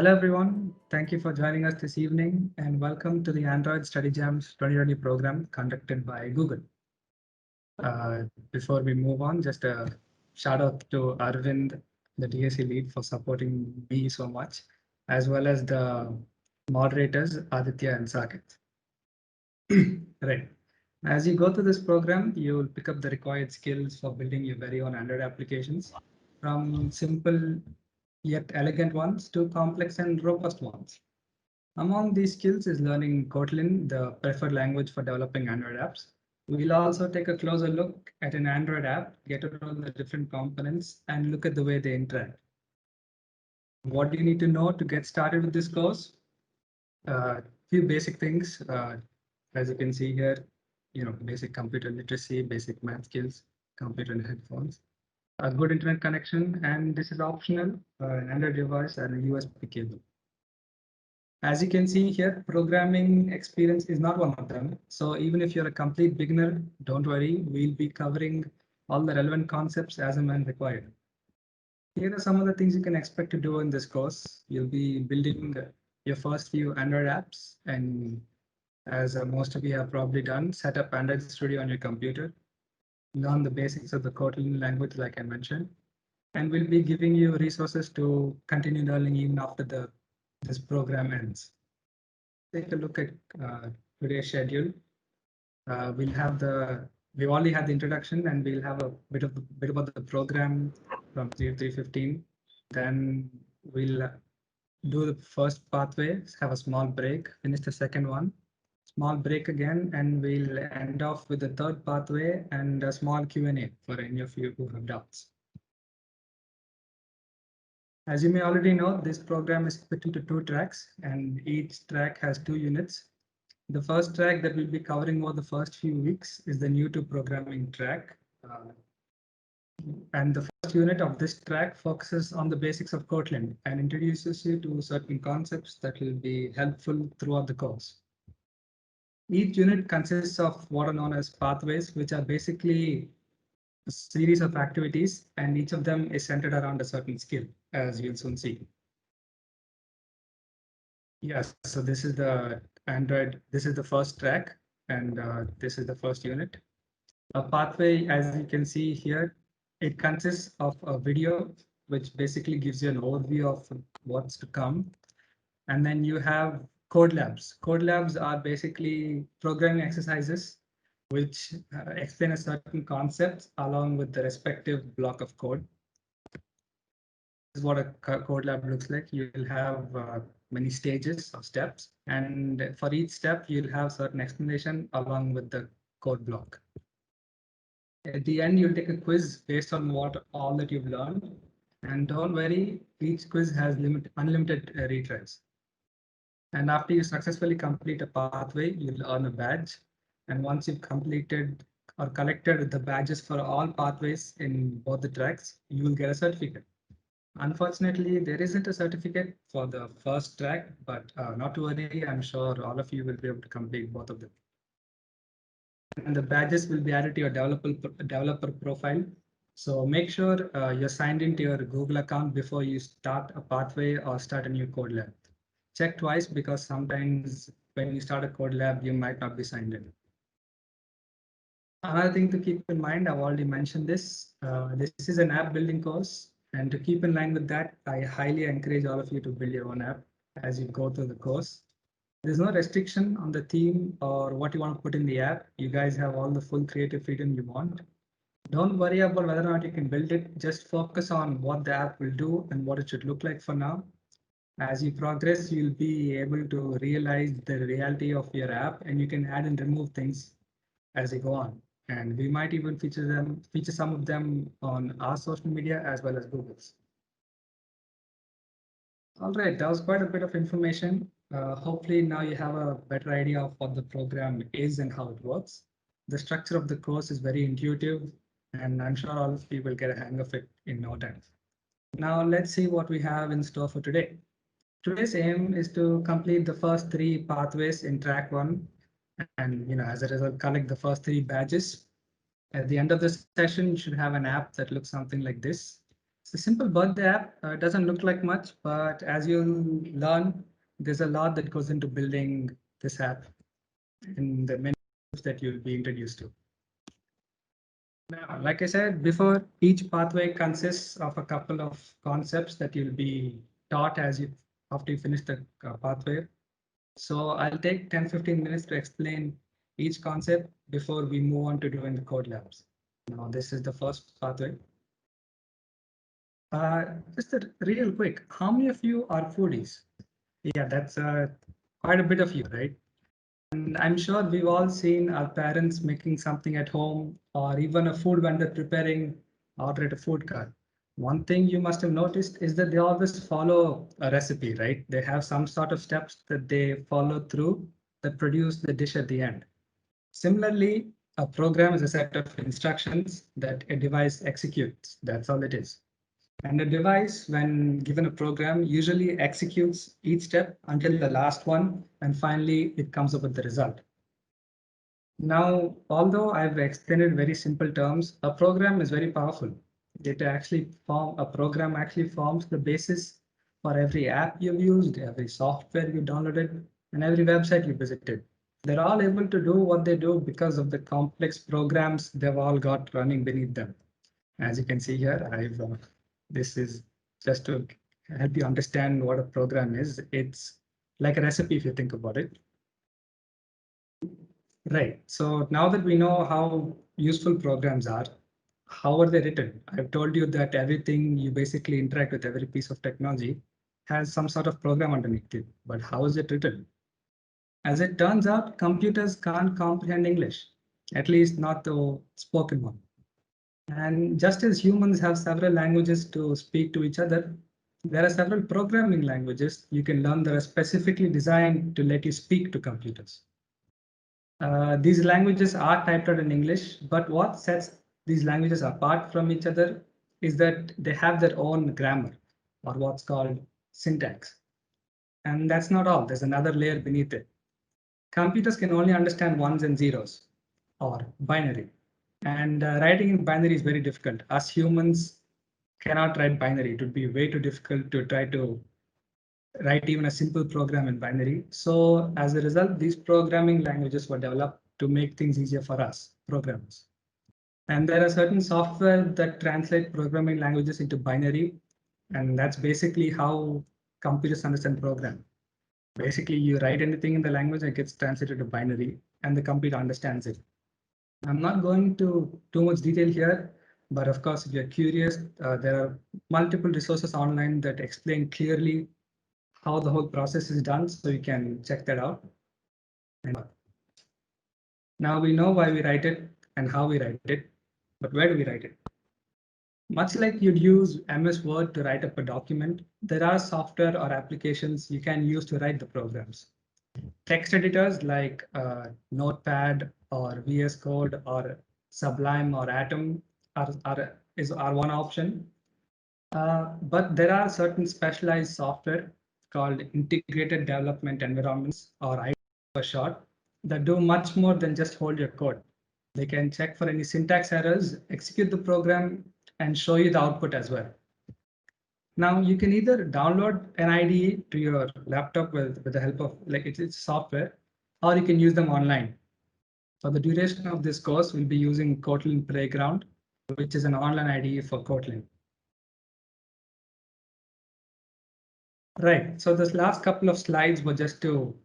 Hello everyone, thank you for joining us this evening and welcome to the Android Study Jams 2020 program conducted by Google. Before we move on, just a shout out to Arvind, the DSC lead, for supporting me so much, as well as the moderators Aditya and Saket. Right. As you go through this program, you will pick up the required skills for building your very own Android applications, from simple yet elegant ones to complex and robust ones. Among these skills is learning Kotlin, the preferred language for developing Android apps. We'll also take a closer look at an Android app, get to know the different components, and look at the way they interact. What do you need to know to get started with this course? Few basic things, as you can see here, basic computer literacy, basic math skills, computer and headphones, a good internet connection, and this is optional, an Android device and a USB cable. As you can see here, programming experience is not one of them. So even if you're a complete beginner, don't worry, we'll be covering all the relevant concepts as and when required. Here are some of the things you can expect to do in this course. You'll be building your first few Android apps, and as most of you have probably done, set up Android Studio on your computer, learn the basics of the Kotlin language like I mentioned, and we'll be giving you resources to continue learning even after this program ends. Take a look at today's schedule. We've already had the introduction, and we'll have a bit about the program from 3:15. Then we'll do the first pathway, have a small break, finish the second one, small break again, and we'll end off with the third pathway and a small Q&A for any of you who have doubts. As you may already know, this program is split into 2 tracks, and each track has 2 units. The first track that we'll be covering over the first few weeks is the new to programming track. And the first unit of this track focuses on the basics of Kotlin and introduces you to certain concepts that will be helpful throughout the course. Each unit consists of what are known as pathways, which are basically a series of activities, and each of them is centered around a certain skill, as you'll soon see. Yes, so this is the Android, this is the first track, and this is the first unit. A pathway, as you can see here, it consists of a video, which basically gives you an overview of what's to come. And then you have code labs. Code labs are basically programming exercises which explain a certain concept along with the respective block of code. This is what a code lab looks like. You'll have many stages or steps, and for each step, you'll have certain explanation along with the code block. At the end, you'll take a quiz based on all that you've learned. And don't worry, each quiz has unlimited retries. And after you successfully complete a pathway, you'll earn a badge. And once you've completed or collected the badges for all pathways in both the tracks, you will get a certificate. Unfortunately, there isn't a certificate for the first track, but not to worry, I'm sure all of you will be able to complete both of them. And the badges will be added to your developer profile. So make sure you're signed into your Google account before you start a pathway or start a new code lab. Check twice because sometimes when you start a code lab, you might not be signed in. Another thing to keep in mind, I've already mentioned this. This is an app building course. And to keep in line with that, I highly encourage all of you to build your own app as you go through the course. There's no restriction on the theme or what you want to put in the app. You guys have all the full creative freedom you want. Don't worry about whether or not you can build it. Just focus on what the app will do and what it should look like for now. As you progress, you'll be able to realize the reality of your app, and you can add and remove things as you go on. And we might even feature some of them on our social media as well as Google's. All right, that was quite a bit of information. Hopefully now you have a better idea of what the program is and how it works. The structure of the course is very intuitive, and I'm sure all of you will get a hang of it in no time. Now let's see what we have in store for today. Today's aim is to complete the first 3 pathways in track 1, and as a result, collect the first 3 badges. At the end of this session, you should have an app that looks something like this. It's a simple birthday app. It doesn't look like much, but as you learn, there's a lot that goes into building this app in the many that you'll be introduced to. Now, like I said before, each pathway consists of a couple of concepts that you'll be taught as you after you finish the pathway. So I'll take 10-15 minutes to explain each concept before we move on to doing the code labs. Now, this is the first pathway. Just a real quick, how many of you are foodies? Yeah, that's quite a bit of you, right? And I'm sure we've all seen our parents making something at home or even a food vendor preparing order at a food cart. One thing you must have noticed is that they always follow a recipe, right? They have some sort of steps that they follow through that produce the dish at the end. Similarly, a program is a set of instructions that a device executes. That's all it is. And a device, when given a program, usually executes each step until the last one, and finally it comes up with the result. Now, although I've explained it in very simple terms, a program is very powerful. A program actually forms the basis for every app you've used, every software you downloaded, and every website you visited. They're all able to do what they do because of the complex programs they've all got running beneath them. As you can see here, this is just to help you understand what a program is. It's like a recipe if you think about it. Right. So now that we know how useful programs are, how are they written? I've told you that everything you basically interact with, every piece of technology has some sort of program underneath it. But how is it written? As it turns out, computers can't comprehend English, at least not the spoken one. And just as humans have several languages to speak to each other, there are several programming languages you can learn that are specifically designed to let you speak to computers. These languages are typed out in English, but what sets these languages apart from each other is that they have their own grammar, or what's called syntax. And that's not all, there's another layer beneath it. Computers can only understand ones and zeros, or binary. And writing in binary is very difficult. Us humans cannot write binary. It would be way too difficult to try to write even a simple program in binary. So as a result, these programming languages were developed to make things easier for us, programmers. And there are certain software that translate programming languages into binary. And that's basically how computers understand program. Basically, you write anything in the language, it gets translated to binary, and the computer understands it. I'm not going to too much detail here, but of course, if you're curious, there are multiple resources online that explain clearly how the whole process is done, so you can check that out. And now we know why we write it and how we write it, but where do we write it? Much like you'd use MS Word to write up a document, there are software or applications you can use to write the programs. Text editors like Notepad or VS Code or Sublime or Atom are one option. But there are certain specialized software called integrated development environments, or IDE for short, that do much more than just hold your code. They can check for any syntax errors, execute the program, and show you the output as well. Now you can either download an IDE to your laptop with the help of it's software, or you can use them online. For the duration of this course, we'll be using Kotlin Playground, which is an online IDE for Kotlin. Right. So this last couple of slides were just to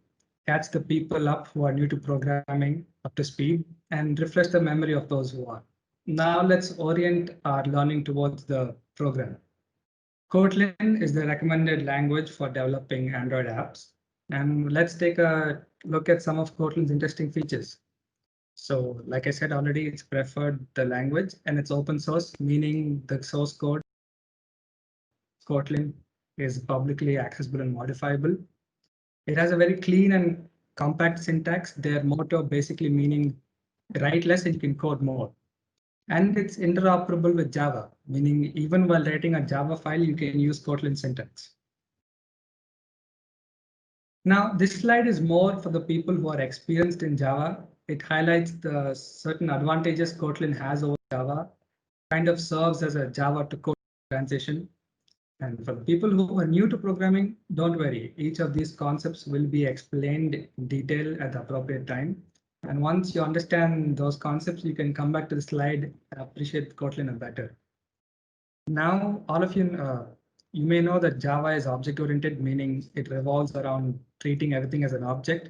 catch the people up who are new to programming up to speed and refresh the memory of those who are. Now let's orient our learning towards the program. Kotlin is the recommended language for developing Android apps. And let's take a look at some of Kotlin's interesting features. So like I said already, it's preferred the language and it's open source, meaning the source code Kotlin is publicly accessible and modifiable. It has a very clean and compact syntax. Their motto basically meaning write less and you can code more. And it's interoperable with Java, meaning even while writing a Java file, you can use Kotlin syntax. Now, this slide is more for the people who are experienced in Java. It highlights the certain advantages Kotlin has over Java, kind of serves as a Java to Kotlin transition. And for people who are new to programming, don't worry. Each of these concepts will be explained in detail at the appropriate time. And once you understand those concepts, you can come back to the slide and appreciate Kotlin better. Now, all of you, you may know that Java is object-oriented, meaning it revolves around treating everything as an object.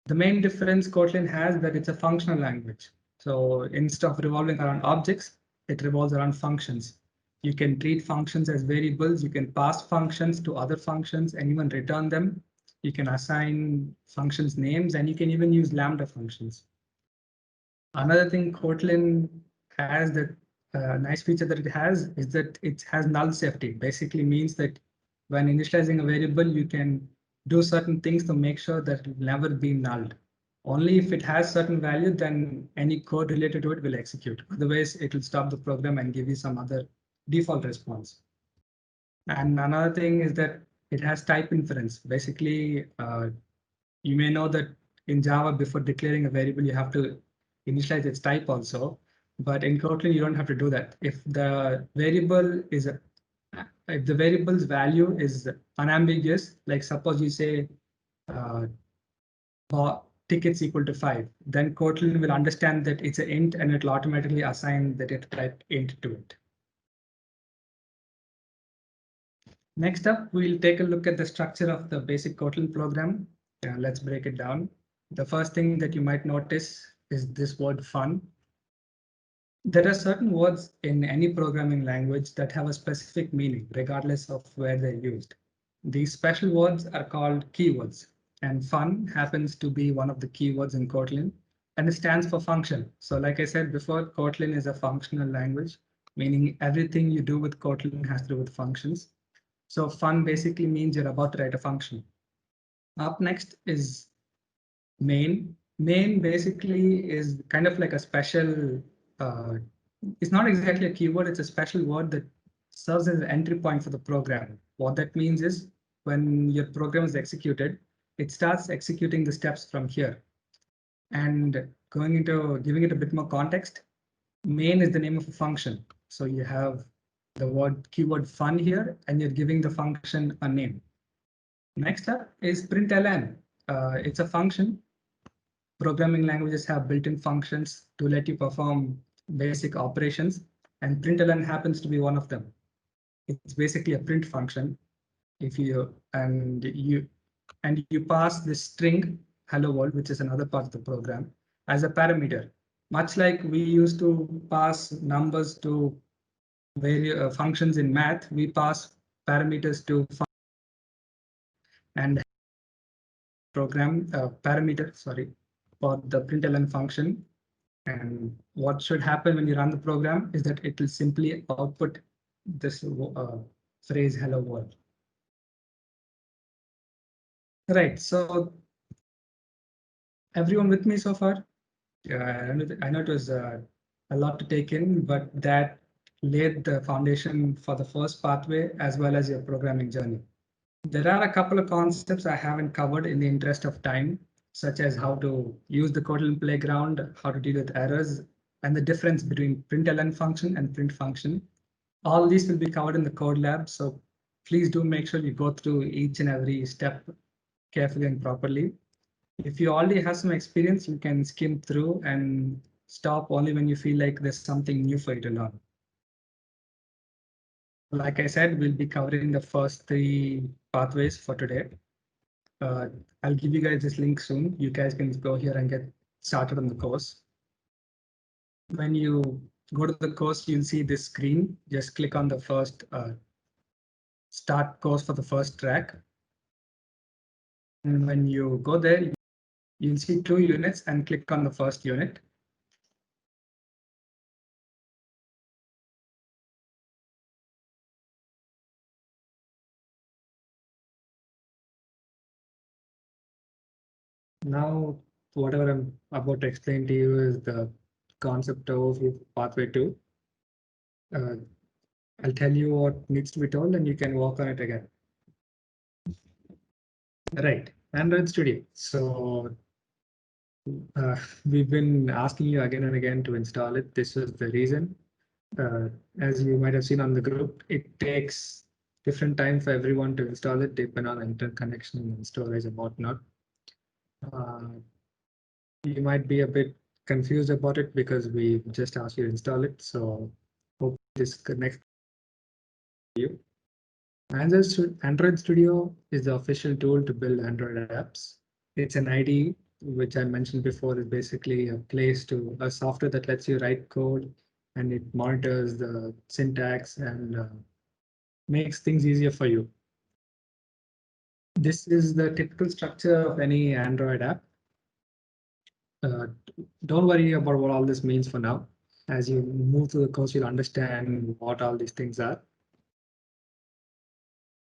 The main difference Kotlin has that it's a functional language. So instead of revolving around objects, it revolves around functions. You can treat functions as variables. You can pass functions to other functions and even return them. You can assign functions names, and you can even use Lambda functions. Another thing Kotlin has that nice feature that it has is that it has null safety. Basically means that when initializing a variable, you can do certain things to make sure that it will never be nulled. Only if it has certain value, then any code related to it will execute. Otherwise, it will stop the program and give you some other default response. And another thing is that it has type inference. Basically, you may know that in Java, before declaring a variable, you have to initialize its type also. But in Kotlin, you don't have to do that. If the variable's value is unambiguous, like suppose you say tickets equal to 5, then Kotlin will understand that it's an int and it will automatically assign the data type int to it. Next up, we'll take a look at the structure of the basic Kotlin program. Let's break it down. The first thing that you might notice is this word fun. There are certain words in any programming language that have a specific meaning, regardless of where they're used. These special words are called keywords, and fun happens to be one of the keywords in Kotlin, and it stands for function. So like I said before, Kotlin is a functional language, meaning everything you do with Kotlin has to do with functions. So fun basically means you're about to write a function. Up next is main. Main basically is kind of like a special, it's not exactly a keyword, it's a special word that serves as an entry point for the program. What that means is when your program is executed, it starts executing the steps from here. And going into giving it a bit more context, main is the name of a function. So you have the word keyword fun here, and you're giving the function a name. Next up is println. It's a function. Programming languages have built-in functions to let you perform basic operations, and println happens to be one of them. It's basically a print function. If you pass this string hello world, which is another part of the program, as a parameter, much like we used to pass numbers to various functions in math, we pass parameters to and program parameter, sorry, for the println function. And what should happen when you run the program is that it will simply output this phrase hello world. Right, so everyone with me so far? I know it was a lot to take in, but that laid the foundation for the first pathway as well as your programming journey. There are a couple of concepts I haven't covered in the interest of time, such as how to use the Kotlin playground, how to deal with errors, and the difference between println function and print function. All these will be covered in the code lab, so please do make sure you go through each and every step carefully and properly. If you already have some experience, you can skim through and stop only when you feel like there's something new for you to learn. Like I said, we'll be covering the first 3 pathways for today. I'll give you guys this link soon. You guys can go here and get started on the course. When you go to the course, you'll see this screen. Just click on the first start course for the first track. And when you go there, you'll see 2 units and click on the first unit. Now, whatever I'm about to explain to you is the concept of pathway 2. I'll tell you what needs to be told and you can work on it again. Right, Android Studio. So we've been asking you again and again to install it. This is the reason. As you might have seen on the group, it takes different time for everyone to install it, depending on interconnection and storage and whatnot. Uh, you might be a bit confused about it because we just asked you to install it. So hope this connects you. Android Studio is the official tool to build Android apps. It's an IDE, which I mentioned before, is basically a software that lets you write code and it monitors the syntax and makes things easier for you. This is the typical structure of any Android app. Uh, don't worry about what all this means for now. As you move through the course, you'll understand what all these things are.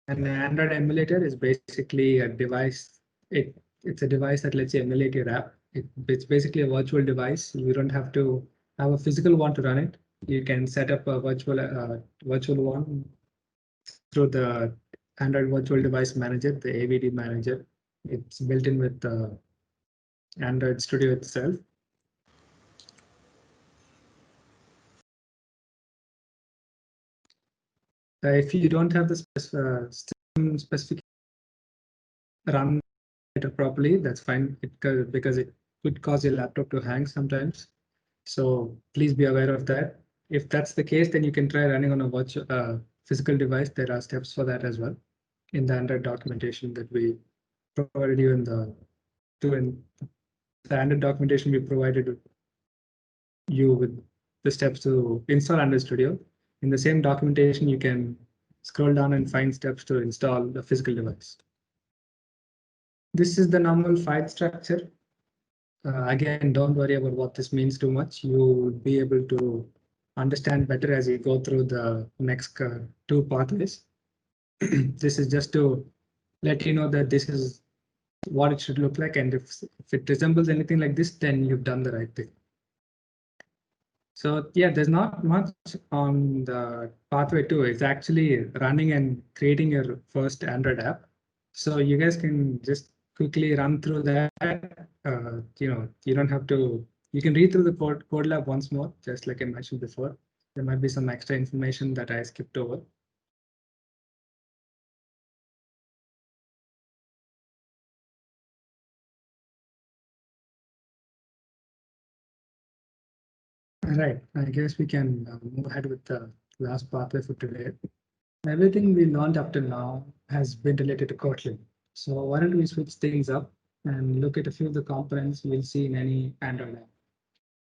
An Android emulator is basically a device. It's a device that lets you emulate your app. It's basically a virtual device. You don't have to have a physical one to run it. You can set up a virtual one through the Android Virtual Device Manager, the AVD Manager. It's built in with the Android Studio itself. If you don't have the system specific run it properly, that's fine because it could cause your laptop to hang sometimes. So please be aware of that. If that's the case, then you can try running on a virtual physical device. There are steps for that as well in the Android documentation that we provided you in the Android documentation we provided you with the steps to install Android Studio. In the same documentation, you can scroll down and find steps to install the physical device. This is the normal file structure. Again, don't worry about what this means too much. You'll be able to understand better as you go through the next two pathways. This is just to let you know that this is what it should look like. And if it resembles anything like this, then you've done the right thing. So yeah, there's not much on the pathway two. It's actually running and creating your first Android app. So you guys can just quickly run through that. You don't have to, you can read through the code lab once more, just like I mentioned before. There might be some extra information that I skipped over. All right, I guess we can move ahead with the last pathway for today. Everything we learned up to now has been related to Kotlin. So why don't we switch things up and look at a few of the components we'll see in any Android app.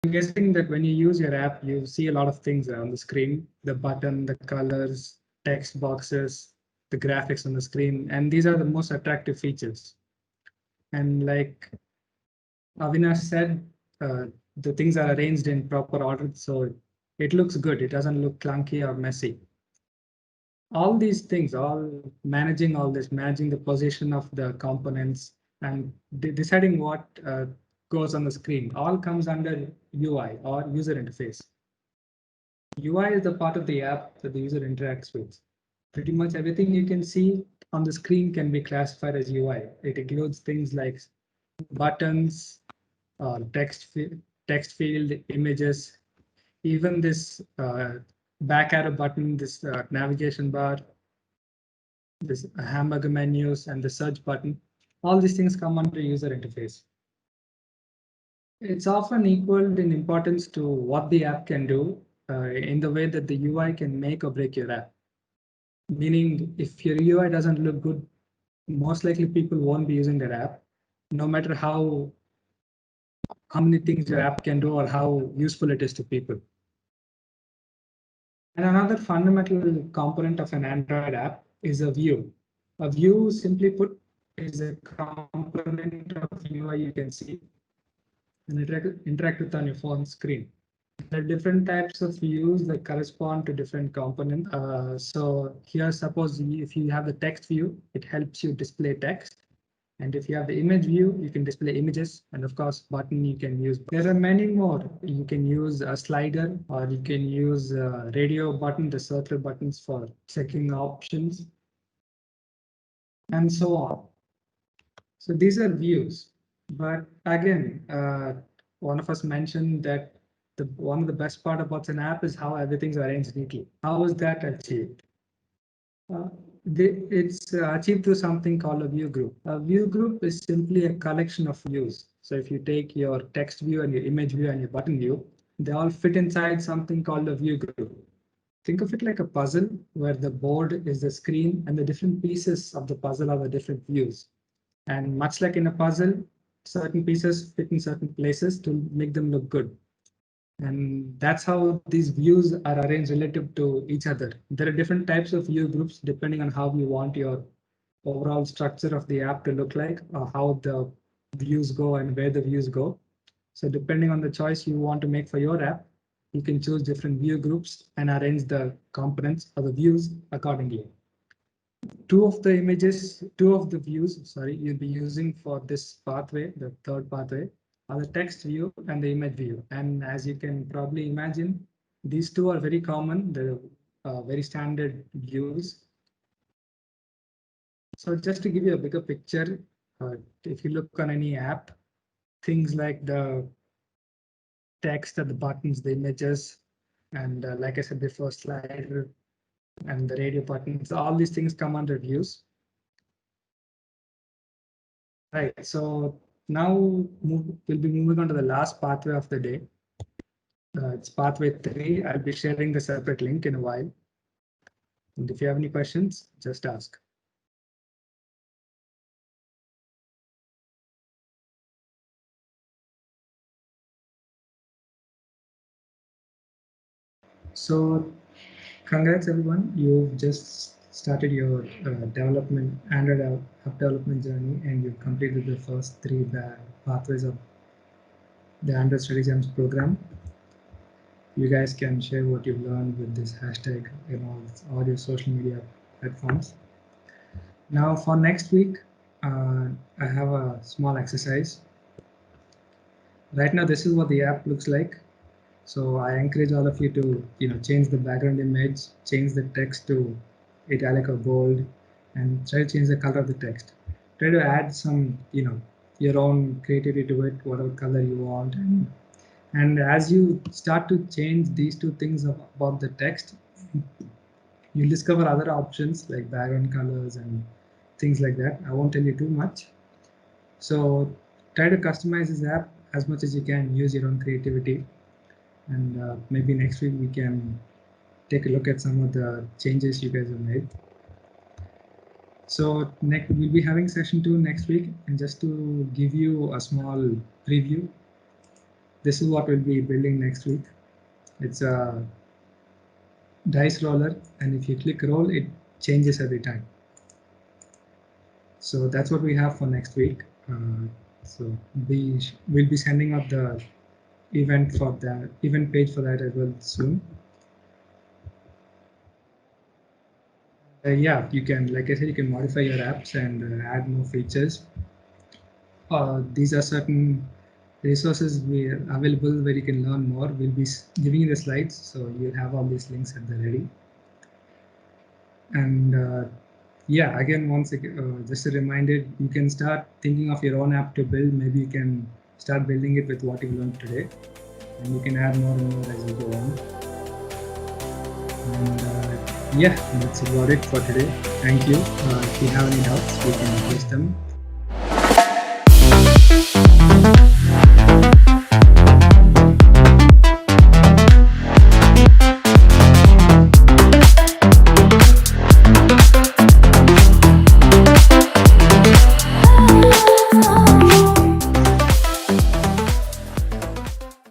I'm guessing that when you use your app, you see a lot of things on the screen, the button, the colors, text boxes, the graphics on the screen, and these are the most attractive features. And like Avinash said, the things are arranged in proper order, so it looks good. It doesn't look clunky or messy. All these things, all managing all this, managing the position of the components and deciding what goes on the screen, all comes under UI or user interface. UI is the part of the app that the user interacts with. Pretty much everything you can see on the screen can be classified as UI. It includes things like buttons, text field, images, even this back arrow button, this navigation bar, this hamburger menus and the search button. All these things come under user interface. It's often equal in importance to what the app can do in the way that the UI can make or break your app. Meaning, if your UI doesn't look good, most likely people won't be using that app, no matter how many things your app can do or how useful it is to people. And another fundamental component of an Android app is a view. A view, simply put, is a component of UI you can see and interact with on your phone screen. There are different types of views that correspond to different components. So here, suppose if you have the text view, it helps you display text. And if you have the image view, you can display images. And of course, button you can use. There are many more. You can use a slider or you can use a radio button, the circle buttons for checking options, and so on. So these are views. But again, one of us mentioned that one of the best part about an app is how everything's arranged neatly. How is that achieved? Uh, it's achieved through something called a view group. A view group is simply a collection of views. So if you take your text view and your image view and your button view, they all fit inside something called a view group. Think of it like a puzzle where the board is the screen and the different pieces of the puzzle are the different views. And much like in a puzzle, certain pieces fit in certain places to make them look good. And that's how these views are arranged relative to each other. There are different types of view groups depending on how you want your overall structure of the app to look like, or how the views go and where the views go. So depending on the choice you want to make for your app, you can choose different view groups and arrange the components or the views accordingly. Two of the views, sorry, you'll be using for this pathway, the third pathway, are the text view and the image view. And as you can probably imagine, these two are very common, they're very standard views. So just to give you a bigger picture, if you look on any app, things like the text and the buttons, the images, and like I said before, slider and the radio buttons, all these things come under views. Right, so now we'll be moving on to the last pathway of the day. It's pathway 3. I'll be sharing the separate link in a while. And if you have any questions, just ask. So congrats everyone, you've just started your development Android app development journey, and you've completed the first 3 pathways of the Android Study Gems program. You guys can share what you've learned with this hashtag in all your social media platforms. Now for next week, I have a small exercise. Right now, this is what the app looks like. So I encourage all of you to, change the background image, change the text to italic or bold, and try to change the color of the text. Try to add some, your own creativity to it, whatever color you want. And as you start to change these two things about the text, you'll discover other options like background colors and things like that. I won't tell you too much. So try to customize this app as much as you can, use your own creativity. And maybe next week we can take a look at some of the changes you guys have made. So we'll be having session 2 next week, and just to give you a small preview, this is what we'll be building next week. It's a dice roller, and if you click roll, it changes every time. So that's what we have for next week. So we'll be sending out the event page for that as well soon. Yeah, you can, like I said, you can modify your apps and add more features. These are certain resources available where you can learn more. We'll be giving you the slides, so you'll have all these links at the ready. And yeah, again, just a reminder, you can start thinking of your own app to build. Maybe you can start building it with what you learned today, and you can add more and more as you go on. And yeah, that's about it for today. Thank you. If you have any doubts, you can post them